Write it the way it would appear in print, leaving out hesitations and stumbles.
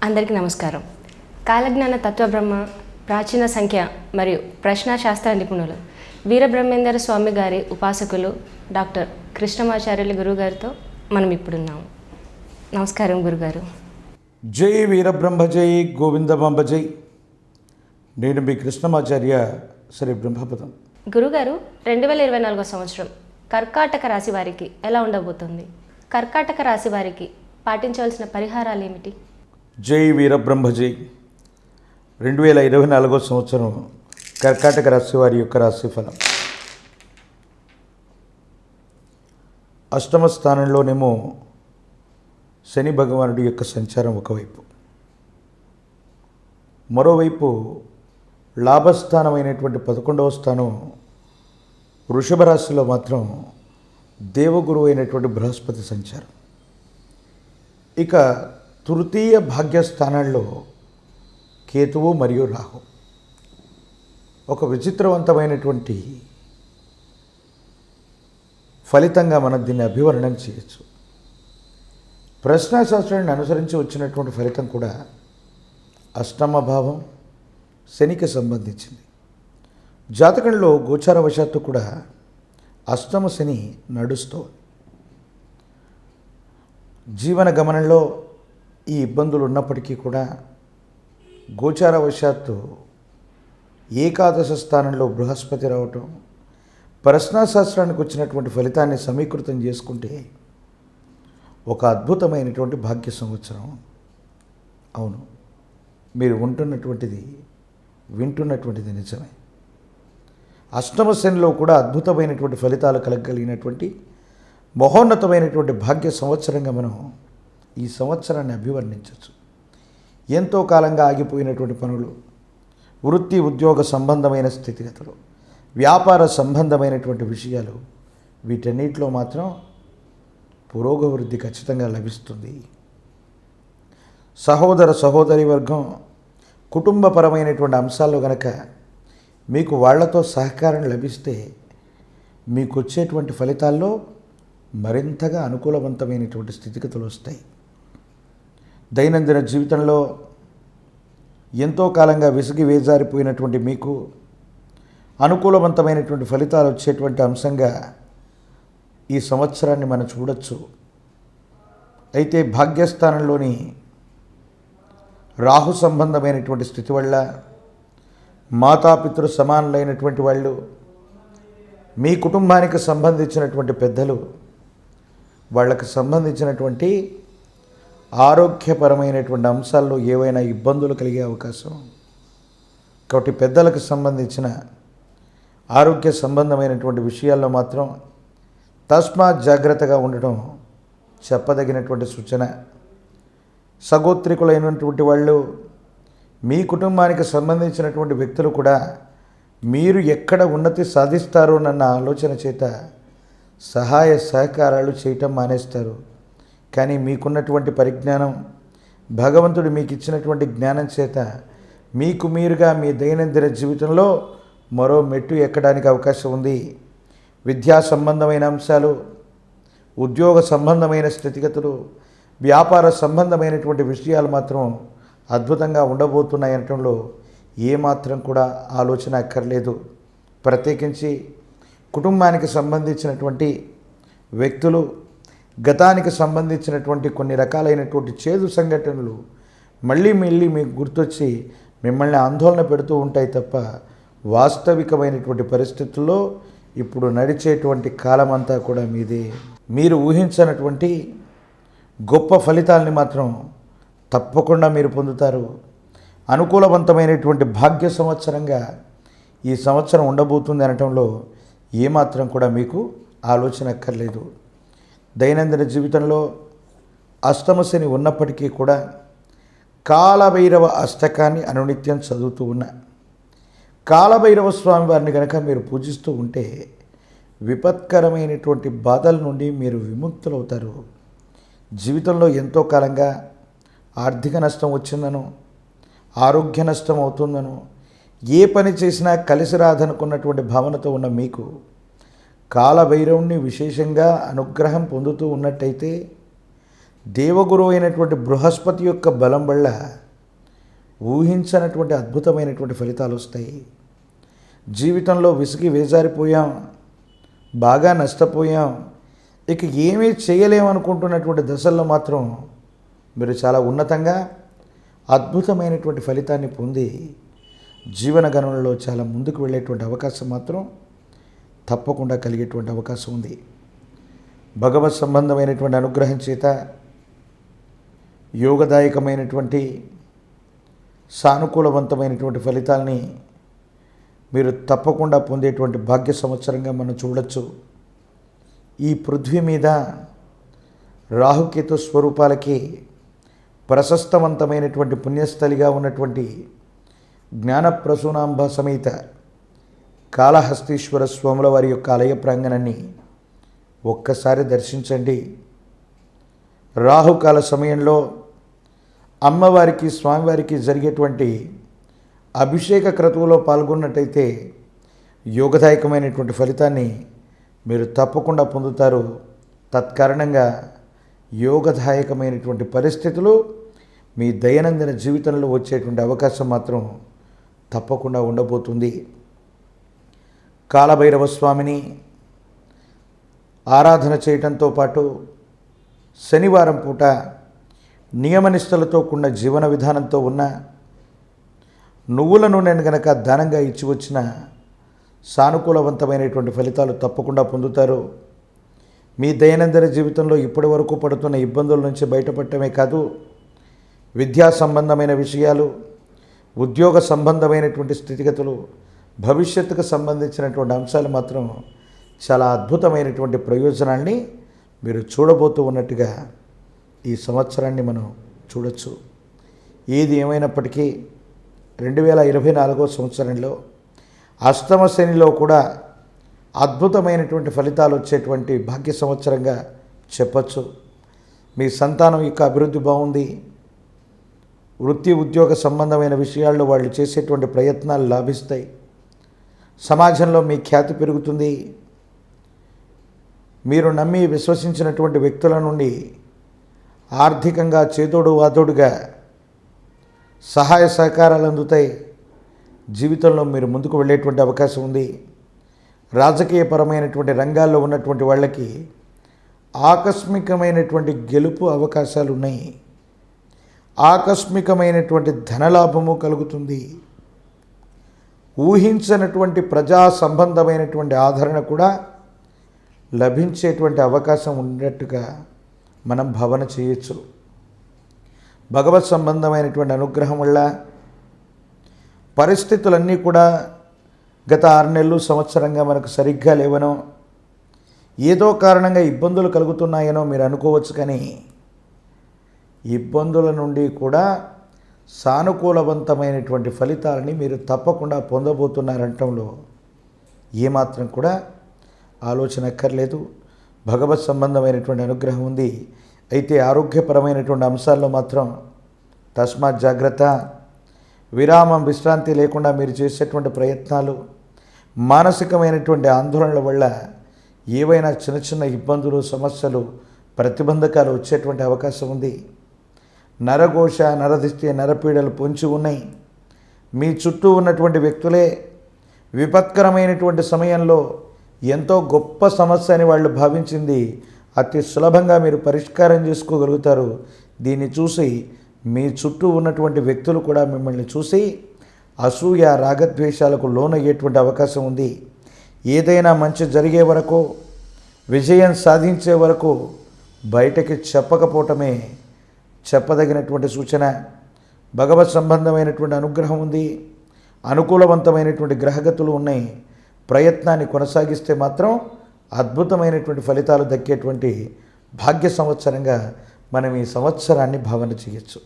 అందరికీ నమస్కారం. కాలజ్ఞాన తత్వబ్రహ్మ, ప్రాచీన సంఖ్య మరియు ప్రశ్నాశాస్త్ర నిపుణులు వీరబ్రహ్మేంద్ర స్వామి గారి ఉపాసకులు డాక్టర్ కృష్ణమాచార్యులు గురుగారితో మనం ఇప్పుడున్నాము. నమస్కారం గురుగారు. జై వీరబ్రహ్మ జై గోవిందమాంబ జై. నేను మీ కృష్ణమాచార్య శ్రీ బ్రహ్మపదం. గురుగారు, 2024 సంవత్సరం కర్కాటక రాశి వారికి ఎలా ఉండబోతుంది? కర్కాటక రాశి వారికి పాటించవలసిన పరిహారాలు ఏమిటి? జై వీరబ్రహ్మ జై. 2024 సంవత్సరం కర్కాటక రాశి వారి యొక్క రాశిఫలం. అష్టమ స్థానంలోనేమో శని భగవానుడి యొక్క సంచారం ఒకవైపు, మరోవైపు లాభస్థానమైనటువంటి 11వ స్థానం వృషభ రాశిలో మాత్రం దేవగురువు అయినటువంటి బృహస్పతి సంచారం. ఇక తృతీయ భాగ్యస్థానాల్లో కేతువు మరియు రాహు. ఒక విచిత్రవంతమైనటువంటి ఫలితంగా మనం దీన్ని అభివర్ణన చేయొచ్చు. ప్రశ్నాశాస్త్రాన్ని అనుసరించి వచ్చినటువంటి ఫలితం కూడా అష్టమ భావం శనికి సంబంధించింది. జాతకంలో గోచారవశాత్తు కూడా అష్టమ శని నడుస్తోంది. జీవన గమనంలో ఈ ఇబ్బందులు ఉన్నప్పటికీ కూడా గోచారవశాత్తు ఏకాదశ స్థానంలో బృహస్పతి రావటం, ప్రశ్నాశాస్త్రానికి వచ్చినటువంటి ఫలితాన్ని సమీకృతం చేసుకుంటే ఒక అద్భుతమైనటువంటి భాగ్య సంవత్సరం. అవును, మీరు వింటున్నటువంటిది నిజమే. అష్టమ శనిలో కూడా అద్భుతమైనటువంటి ఫలితాలు కలగలిగినటువంటి మహోన్నతమైనటువంటి భాగ్య సంవత్సరంగా మనం ఈ సంవత్సరాన్ని అభివర్ణించవచ్చు. ఎంతో కాలంగా ఆగిపోయినటువంటి పనులు, వృత్తి ఉద్యోగ సంబంధమైన స్థితిగతులు, వ్యాపార సంబంధమైనటువంటి విషయాలు, వీటన్నిటిలో మాత్రం పురోగవృద్ధి ఖచ్చితంగా లభిస్తుంది. సహోదర సహోదరి వర్గం కుటుంబపరమైనటువంటి అంశాల్లో కనుక మీకు వాళ్లతో సహకారం లభిస్తే మీకు వచ్చేటువంటి ఫలితాల్లో మరింతగా అనుకూలవంతమైనటువంటి స్థితిగతులు వస్తాయి. దైనందిన జీవితంలో ఎంతో కాలంగా విసిగి వేజారిపోయినటువంటి మీకు అనుకూలవంతమైనటువంటి ఫలితాలు వచ్చేటువంటి అంశంగా ఈ సంవత్సరాన్ని మనం చూడొచ్చు. అయితే భాగ్యస్థానంలోని రాహు సంబంధమైనటువంటి స్థితి వల్ల మాతాపితృ సమానులైనటువంటి వాళ్ళు, మీ కుటుంబానికి సంబంధించినటువంటి పెద్దలు, వాళ్ళకు సంబంధించినటువంటి ఆరోగ్యపరమైనటువంటి అంశాల్లో ఏవైనా ఇబ్బందులు కలిగే అవకాశం. కాబట్టి పెద్దలకు సంబంధించిన ఆరోగ్య సంబంధమైనటువంటి విషయాల్లో మాత్రం తస్మాత్ జాగ్రత్తగా ఉండటం చెప్పదగినటువంటి సూచన. సగోత్రికులైనటువంటి వాళ్ళు, మీ కుటుంబానికి సంబంధించినటువంటి వ్యక్తులు కూడా మీరు ఎక్కడ ఉన్నతి సాధిస్తారోనన్న ఆలోచన చేత సహాయ సహకారాలు చేయటం మానేస్తారు. కానీ మీకున్నటువంటి పరిజ్ఞానం, భగవంతుడు మీకు ఇచ్చినటువంటి జ్ఞానం చేత మీకు మీరుగా మీ దైనందిన జీవితంలో మరో మెట్టు ఎక్కడానికి అవకాశం ఉంది. విద్యా సంబంధమైన అంశాలు, ఉద్యోగ సంబంధమైన స్థితిగతులు, వ్యాపార సంబంధమైనటువంటి విషయాలు మాత్రం అద్భుతంగా ఉండబోతున్నాయనటంలో ఏమాత్రం కూడా ఆలోచన అక్కర్లేదు. ప్రత్యేకించి కుటుంబానికి సంబంధించినటువంటి వ్యక్తులు, గతానికి సంబంధించినటువంటి కొన్ని రకాలైనటువంటి చేదు సంఘటనలు మళ్ళీ మీకు గుర్తొచ్చి మిమ్మల్ని ఆందోళన పెడుతూ ఉంటాయి తప్ప వాస్తవికమైనటువంటి పరిస్థితుల్లో ఇప్పుడు నడిచేటువంటి కాలమంతా కూడా మీదే. మీరు ఊహించినటువంటి గొప్ప ఫలితాలని మాత్రం తప్పకుండా మీరు పొందుతారు. అనుకూలవంతమైనటువంటి భాగ్య సంవత్సరంగా ఈ సంవత్సరం ఉండబోతుంది అనటంలో ఏమాత్రం కూడా మీకు ఆలోచన అక్కర్లేదు. దైనందిన జీవితంలో అష్టమ శని ఉన్నప్పటికీ కూడా కాలభైరవ అష్టకాన్ని అనునిత్యం చదువుతూ ఉన్న కాలభైరవ స్వామి వారిని కనుక మీరు పూజిస్తూ ఉంటే విపత్కరమైనటువంటి బాధల నుండి మీరు విముక్తులవుతారు. జీవితంలో ఎంతో కాలంగా ఆర్థిక నష్టం వచ్చిందనో, ఆరోగ్య నష్టం అవుతుందనో, ఏ పని చేసినా కలిసి రాదనుకున్నటువంటి భావనతో ఉన్న మీకు కాలభైరవుణ్ణి విశేషంగా అనుగ్రహం పొందుతూ ఉన్నట్టయితే దేవగురువు అయినటువంటి బృహస్పతి యొక్క బలం వల్ల ఊహించనటువంటి అద్భుతమైనటువంటి ఫలితాలు వస్తాయి. జీవితంలో విసిగి వేజారిపోయాం, బాగా నష్టపోయాం, ఇక ఏమీ చేయలేమనుకుంటున్నటువంటి దశల్లో మాత్రం మీరు చాలా ఉన్నతంగా అద్భుతమైనటువంటి ఫలితాన్ని పొంది జీవన గమనంలో చాలా ముందుకు వెళ్ళేటువంటి అవకాశం మాత్రం తప్పకుండా కలిగేటువంటి అవకాశం ఉంది. భగవత్ సంబంధమైనటువంటి అనుగ్రహం చేత యోగదాయకమైనటువంటి సానుకూలవంతమైనటువంటి ఫలితాలని మీరు తప్పకుండా పొందేటువంటి భాగ్య సంవత్సరంగా మనం చూడొచ్చు. ఈ పృథ్వీ మీద రాహుకేతు స్వరూపాలకి ప్రశస్తవంతమైనటువంటి పుణ్యస్థలిగా ఉన్నటువంటి జ్ఞానప్రసూనాంబ సమేత కాళహస్తీశ్వర స్వాముల వారి యొక్క ఆలయ ప్రాంగణాన్ని ఒక్కసారి దర్శించండి. రాహుకాల సమయంలో అమ్మవారికి స్వామివారికి జరిగేటువంటి అభిషేక క్రతువులో పాల్గొన్నట్టయితే యోగదాయకమైనటువంటి ఫలితాన్ని మీరు తప్పకుండా పొందుతారు. తత్కారణంగా యోగదాయకమైనటువంటి పరిస్థితులు మీ దైనందిన జీవితంలో వచ్చేటువంటి అవకాశం మాత్రం తప్పకుండా ఉండబోతుంది. కాలభైరవ స్వామిని ఆరాధన చేయడంతో పాటు శనివారం పూట నియమనిష్టలతో కూడిన జీవన విధానంతో ఉన్న నువ్వుల నూనెను గనక దానంగా ఇచ్చి వచ్చిన సానుకూలవంతమైనటువంటి ఫలితాలు తప్పకుండా పొందుతారు. మీ దైనందిన జీవితంలో ఇప్పటి వరకు పడుతున్న ఇబ్బందుల నుంచి బయటపడటమే కాదు, విద్యా సంబంధమైన విషయాలు, ఉద్యోగ సంబంధమైనటువంటి స్థితిగతులు, భవిష్యత్తుకు సంబంధించినటువంటి అంశాలు మాత్రం చాలా అద్భుతమైనటువంటి ప్రయోజనాల్ని మీరు చూడబోతూ ఉన్నట్టుగా ఈ సంవత్సరాన్ని మనం చూడొచ్చు. ఏది ఏమైనప్పటికీ 2024 సంవత్సరంలో అష్టమ శనిలో కూడా అద్భుతమైనటువంటి ఫలితాలు వచ్చేటువంటి భాగ్య సంవత్సరంగా చెప్పచ్చు. మీ సంతానం యొక్క అభివృద్ధి బాగుంది. వృత్తి ఉద్యోగ సంబంధమైన విషయాల్లో వాళ్ళు చేసేటువంటి ప్రయత్నాలు లాభిస్తాయి. సమాజంలో మీ ఖ్యాతి పెరుగుతుంది. మీరు నమ్మి విశ్వసించినటువంటి వ్యక్తుల నుండి ఆర్థికంగా చేదోడు వాదోడుగా సహాయ సహకారాలు అందుతాయి. జీవితంలో మీరు ముందుకు వెళ్ళేటువంటి అవకాశం ఉంది. రాజకీయపరమైనటువంటి రంగాల్లో ఉన్నటువంటి వాళ్ళకి ఆకస్మికమైనటువంటి గెలుపు అవకాశాలు ఉన్నాయి. ఆకస్మికమైనటువంటి ధనలాభము కలుగుతుంది. ఊహించనటువంటి ప్రజా సంబంధమైనటువంటి ఆదరణ కూడా లభించేటువంటి అవకాశం ఉన్నట్టుగా మనం భావన చేయొచ్చు. భగవత్ సంబంధమైనటువంటి అనుగ్రహం వల్ల పరిస్థితులన్నీ కూడా గత 6 నెలలు సంవత్సరంగా మనకు సరిగ్గా లేవనో, ఏదో కారణంగా ఇబ్బందులు కలుగుతున్నాయనో మీరు అనుకోవచ్చు. కానీ ఇబ్బందుల నుండి కూడా సానుకూలవంతమైనటువంటి ఫలితాలని మీరు తప్పకుండా పొందబోతున్నారంటంలో ఏమాత్రం కూడా ఆలోచన అక్కర్లేదు. భగవత్ సంబంధమైనటువంటి అనుగ్రహం ఉంది. అయితే ఆరోగ్యపరమైనటువంటి అంశాల్లో మాత్రం తస్మాత్ జాగ్రత్త. విరామం విశ్రాంతి లేకుండా మీరు చేసేటువంటి ప్రయత్నాలు, మానసికమైనటువంటి ఆందోళనల వల్ల ఏవైనా చిన్న చిన్న ఇబ్బందులు, సమస్యలు, ప్రతిబంధకాలు వచ్చేటువంటి అవకాశం ఉంది. నరఘోష, నరదిష్టి, నరపీడలు పొంచి ఉన్నాయి. మీ చుట్టూ ఉన్నటువంటి వ్యక్తులే విపత్కరమైనటువంటి సమయంలో ఎంతో గొప్ప సమస్య అని వాళ్ళు భావించింది అతి సులభంగా మీరు పరిష్కారం చేసుకోగలుగుతారు. దీన్ని చూసి మీ చుట్టూ ఉన్నటువంటి వ్యక్తులు కూడా మిమ్మల్ని చూసి అసూయ, రాగద్వేషాలకు లోనయ్యేటువంటి అవకాశం ఉంది. ఏదైనా మంచి జరిగే వరకు, విజయం సాధించే వరకు బయటకి చెప్పకపోవటమే చెప్పదగినటువంటి సూచన. భగవత్ సంబంధమైనటువంటి అనుగ్రహం ఉంది. అనుకూలవంతమైనటువంటి గ్రహగతులు ఉన్నాయి. ప్రయత్నాన్ని కొనసాగిస్తే మాత్రం అద్భుతమైనటువంటి ఫలితాలు దక్కేటువంటి భాగ్య సంవత్సరంగా మనం ఈ సంవత్సరాన్ని భావన చేయొచ్చు.